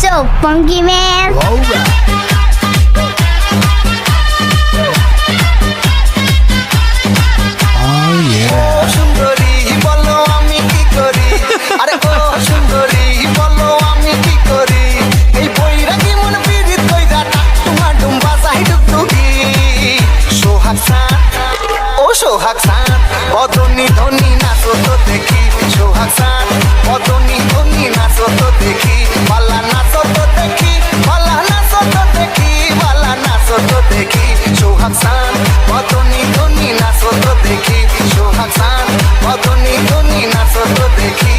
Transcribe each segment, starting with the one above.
so funky, man. সুন্দরী বলো আমি কি করি, আরে ও সুন্দরী বলো আমি কি করি, এই বৈরাগী মন বিরিত কইরা টাকটুমা ডুম্বা চাই টুকটুকি। সোহাগ সান ও সোহাগ সান বদনি ধনি নাচো তো দেখি, সোহাগ সান বদনি ধনি নাচো তো দেখি, বালা নাচো তো দেখি, বালা নাচো তো দেখি, বালা নাচো তো দেখি। সোহাগ সান বদনি ধনি নাচো তো দেখি, সোহাগ সান বদনি ধনি নাচো তো দেখি।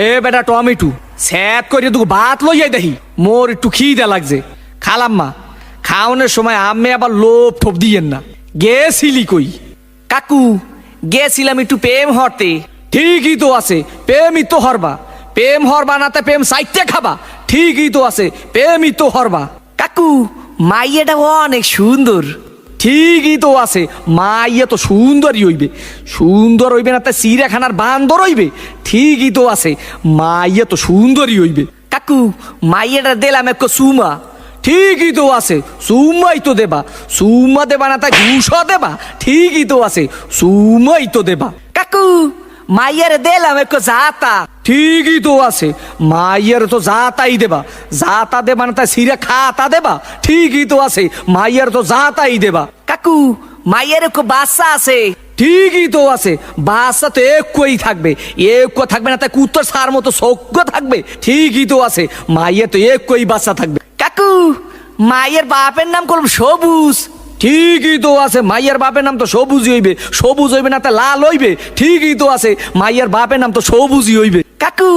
এ বেটা টমেটো স্যাত করে তুই ভাত লইয়াই দেখি, মোর একটু খিদে লাগছে। খালাম্মা খাওয়ানোর সময় আমি আবার লোভ ঠোপ দিয়েন না। গেছিলি কই? কাকু গেছিলাম একটু প্রেম হরতে। ঠিকই তো আছে, প্রেমই তো হরবা। প্রেম হরবা না তা প্রেম সাইতে খাবা। ঠিকই তো আছে, প্রেমই তো হরবা। কাকু মাইয়াটা অনেক সুন্দর। ঠিকই তো আছে, মাইয়া তো সুন্দরই হইবে। সুন্দর হইবে না তা চিড়িয়াখানার বান্দর হইবে। ঠিকই তো আছে, মাইয়া তো সুন্দরই হইবে। কাকু মাইয়াটা দিলাম এক সুমা। ঠিকই তো আছে, সুমাই তো দেবা। সুমা দেবা না তা ঘুষা দেবা। ঠিকই তো আছে, সুমাই তো দেবা। কাকু মাইয়ারে দিলাম এক জাতা। ঠিকই তো আছে, মাইয়ার তো জাতাই দেবা। জাতা দেবা না তা সিরা খাতা দেবা। ঠিকই তো আছে, মাইয়ার তো জাতাই দেবা। কাকু মাইয়ার এক বাচ্চা আছে। ঠিকই তো আছে, বাচ্চা তো একই থাকবে। এক থাকবে না তা কুত্তর সার মতো সজ্ঞ থাকবে। ঠিকই তো আছে, মাইয়া তো একই বাচ্চা থাকবে। কাকু মাইয়ের বাপের নাম করলাম সবুজ। ঠিকই তো আছে, মাইয়ার বাপের নাম তো সবুজই হইবে। সবুজ হইবে না তা লাল হইবে। ঠিকই তো আছে, মাইয়ার বাপের নাম তো সবুজই হইবে। কাকু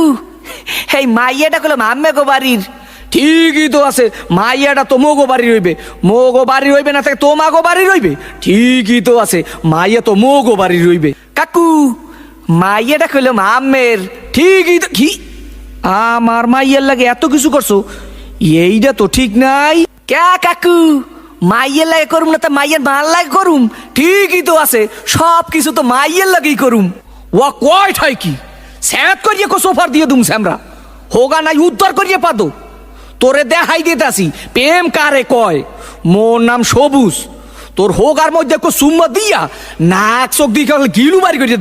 এই মাইয়াটা করলাম আম্মে গো বাড়ির। ঠিকই তো আছে, মাইয়াটা তো মোগো বাড়ির হইবে। মোগো বাড়ির হইবে না তো মাগো বাড়ির হইবে। ঠিকই তো আছে, মাইয়া তো মোগো বাড়ির হইবে। কাকু মাইয়াটা করলাম আম্মের। ঠিকই তো কি আমার মাইয়ার লাগে এত কিছু করছো, এইটা তো ঠিক নাই। কে কাকু মাইয়ের লাগে করুম না তা মাইয়ের মার লাগে করুম। ঠিকই তো আছে, সব কিছু তো মাইয়ের লাগেই করুম। ও কয় ঠাই কি স্যাত করিয়ে কো সোফার দিয়ে দুম স্যামরা হোগা নাই উদ্ধার করিয়ে পাদো। তোরে দেখাই দিতেছি প্রেম কারে কয়। মোর নাম সবুজ। তোর হোগার মধ্যে কো সুম্মা দিয়া নাক চোখ দিয়ে গিলু বাড়ি করিয়ে